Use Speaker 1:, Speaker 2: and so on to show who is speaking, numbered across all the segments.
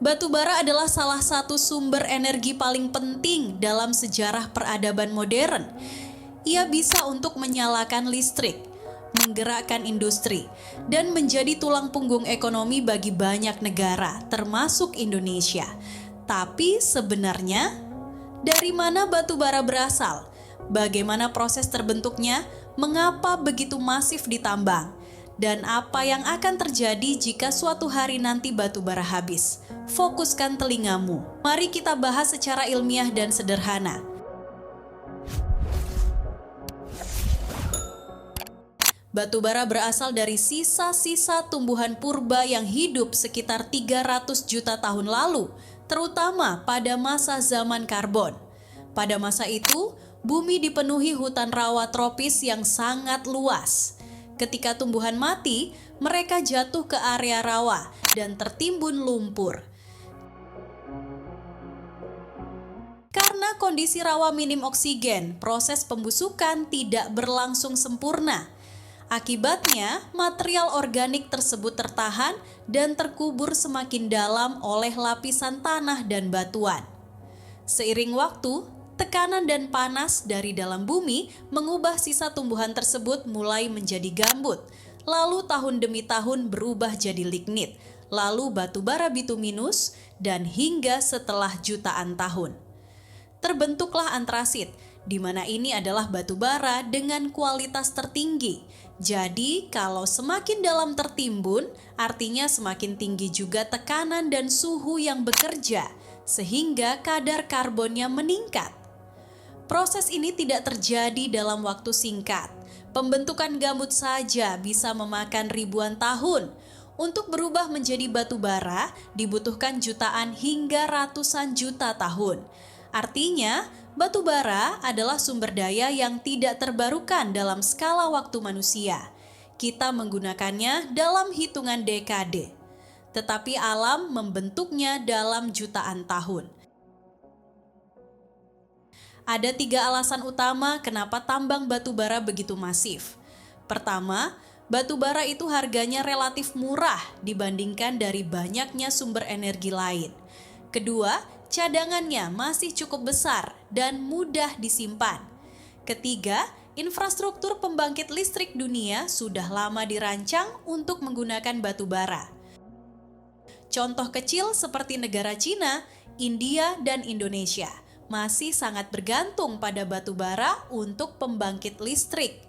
Speaker 1: Batu bara adalah salah satu sumber energi paling penting dalam sejarah peradaban modern. Ia bisa untuk menyalakan listrik, menggerakkan industri, dan menjadi tulang punggung ekonomi bagi banyak negara, termasuk Indonesia. Tapi sebenarnya, dari mana batu bara berasal? Bagaimana proses terbentuknya? Mengapa begitu masif ditambang? Dan apa yang akan terjadi jika suatu hari nanti batu bara habis? Fokuskan telingamu. Mari kita bahas secara ilmiah dan sederhana. Batu bara berasal dari sisa-sisa tumbuhan purba yang hidup sekitar 300 juta tahun lalu, terutama pada masa zaman karbon. Pada masa itu, bumi dipenuhi hutan rawa tropis yang sangat luas. Ketika tumbuhan mati, mereka jatuh ke area rawa dan tertimbun lumpur. Karena kondisi rawa minim oksigen, proses pembusukan tidak berlangsung sempurna. Akibatnya, material organik tersebut tertahan dan terkubur semakin dalam oleh lapisan tanah dan batuan. Seiring waktu, tekanan dan panas dari dalam bumi mengubah sisa tumbuhan tersebut mulai menjadi gambut. Lalu tahun demi tahun berubah jadi lignit, lalu batu bara bituminus, dan hingga setelah jutaan tahun terbentuklah antrasit, di mana ini adalah batu bara dengan kualitas tertinggi. Jadi, kalau semakin dalam tertimbun, artinya semakin tinggi juga tekanan dan suhu yang bekerja, sehingga kadar karbonnya meningkat. Proses ini tidak terjadi dalam waktu singkat. Pembentukan gambut saja bisa memakan ribuan tahun. Untuk berubah menjadi batu bara, dibutuhkan jutaan hingga ratusan juta tahun. Artinya, batu bara adalah sumber daya yang tidak terbarukan dalam skala waktu manusia. Kita menggunakannya dalam hitungan dekade, tetapi alam membentuknya dalam jutaan tahun. Ada 3 alasan utama kenapa tambang batu bara begitu masif. Pertama, batu bara itu harganya relatif murah dibandingkan dari banyaknya sumber energi lain. Kedua, cadangannya masih cukup besar dan mudah disimpan. Ketiga, infrastruktur pembangkit listrik dunia sudah lama dirancang untuk menggunakan batu bara. Contoh kecil seperti negara Cina, India, dan Indonesia masih sangat bergantung pada batu bara untuk pembangkit listrik.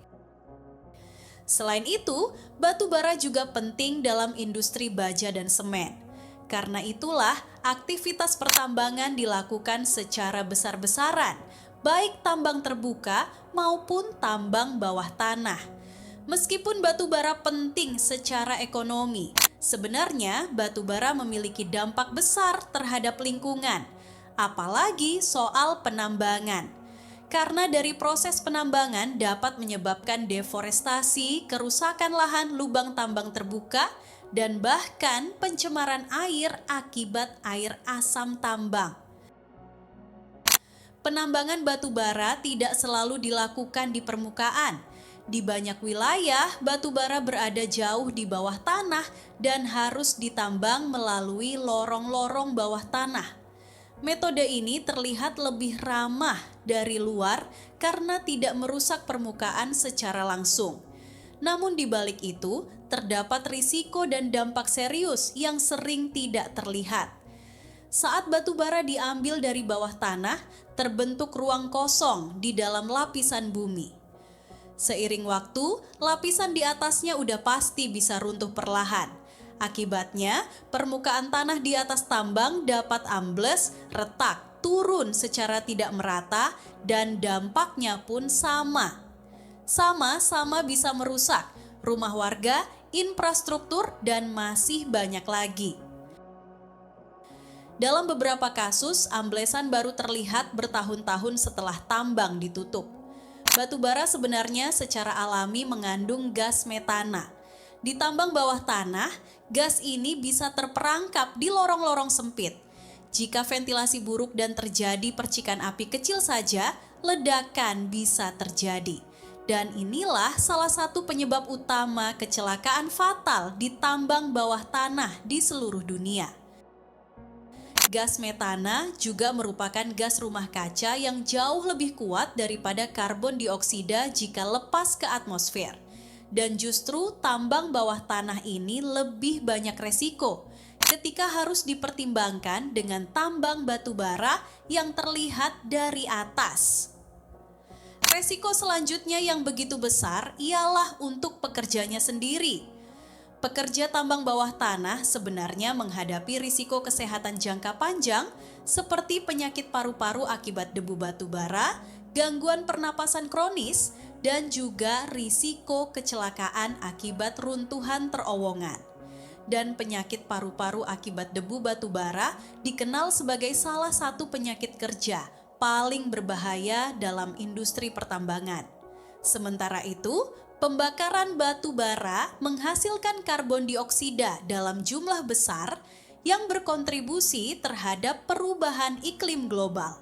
Speaker 1: Selain itu, batu bara juga penting dalam industri baja dan semen. Karena itulah, aktivitas pertambangan dilakukan secara besar-besaran, baik tambang terbuka maupun tambang bawah tanah. Meskipun batu bara penting secara ekonomi, sebenarnya batu bara memiliki dampak besar terhadap lingkungan, apalagi soal penambangan. Karena dari proses penambangan dapat menyebabkan deforestasi, kerusakan lahan lubang tambang terbuka, dan bahkan pencemaran air akibat air asam tambang. Penambangan batu bara tidak selalu dilakukan di permukaan. Di banyak wilayah, batu bara berada jauh di bawah tanah dan harus ditambang melalui lorong-lorong bawah tanah. Metode ini terlihat lebih ramah dari luar karena tidak merusak permukaan secara langsung. Namun di balik itu, terdapat risiko dan dampak serius yang sering tidak terlihat. Saat batu bara diambil dari bawah tanah, terbentuk ruang kosong di dalam lapisan bumi. Seiring waktu, lapisan di atasnya udah pasti bisa runtuh perlahan. Akibatnya, permukaan tanah di atas tambang dapat ambles, retak, turun secara tidak merata, dan dampaknya pun sama. Sama-sama bisa merusak rumah warga, infrastruktur, dan masih banyak lagi. Dalam beberapa kasus, amblesan baru terlihat bertahun-tahun setelah tambang ditutup. Batu bara sebenarnya secara alami mengandung gas metana. Di tambang bawah tanah, gas ini bisa terperangkap di lorong-lorong sempit. Jika ventilasi buruk dan terjadi percikan api kecil saja, ledakan bisa terjadi. Dan inilah salah satu penyebab utama kecelakaan fatal di tambang bawah tanah di seluruh dunia. Gas metana juga merupakan gas rumah kaca yang jauh lebih kuat daripada karbon dioksida jika lepas ke atmosfer. Dan justru tambang bawah tanah ini lebih banyak resiko ketika harus dipertimbangkan dengan tambang batu bara yang terlihat dari atas. Resiko selanjutnya yang begitu besar ialah untuk pekerjanya sendiri. Pekerja tambang bawah tanah sebenarnya menghadapi risiko kesehatan jangka panjang seperti penyakit paru-paru akibat debu batu bara, gangguan pernapasan kronis, dan juga risiko kecelakaan akibat runtuhan terowongan. Dan penyakit paru-paru akibat debu batu bara dikenal sebagai salah satu penyakit kerja paling berbahaya dalam industri pertambangan. Sementara itu, pembakaran batu bara menghasilkan karbon dioksida dalam jumlah besar yang berkontribusi terhadap perubahan iklim global.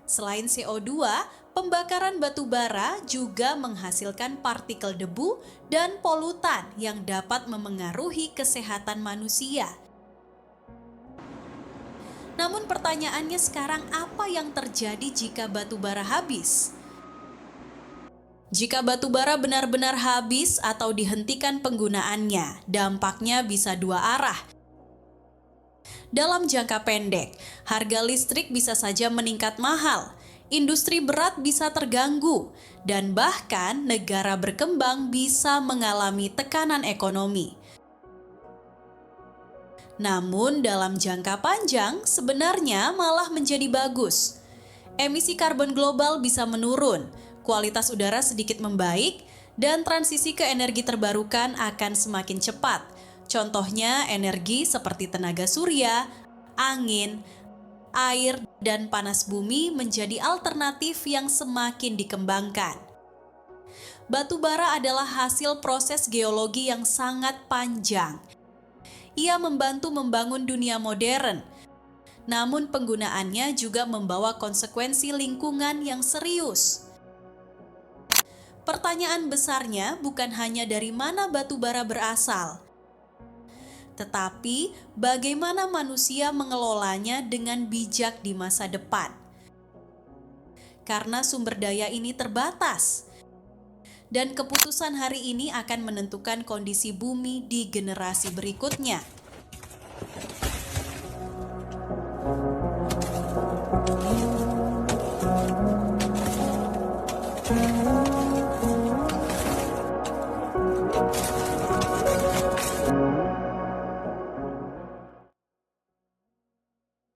Speaker 1: Selain CO2, pembakaran batu bara juga menghasilkan partikel debu dan polutan yang dapat memengaruhi kesehatan manusia. Namun pertanyaannya sekarang, apa yang terjadi jika batu bara habis? Jika batu bara benar-benar habis atau dihentikan penggunaannya, dampaknya bisa dua arah. Dalam jangka pendek, harga listrik bisa saja meningkat mahal, industri berat bisa terganggu, dan bahkan negara berkembang bisa mengalami tekanan ekonomi. Namun dalam jangka panjang sebenarnya malah menjadi bagus. Emisi karbon global bisa menurun, kualitas udara sedikit membaik, dan transisi ke energi terbarukan akan semakin cepat. Contohnya energi seperti tenaga surya, angin, air, dan panas bumi menjadi alternatif yang semakin dikembangkan. Batu bara adalah hasil proses geologi yang sangat panjang. Ia membantu membangun dunia modern, namun penggunaannya juga membawa konsekuensi lingkungan yang serius. Pertanyaan besarnya bukan hanya dari mana batu bara berasal, tetapi bagaimana manusia mengelolanya dengan bijak di masa depan. Karena sumber daya ini terbatas, dan keputusan hari ini akan menentukan kondisi bumi di generasi berikutnya.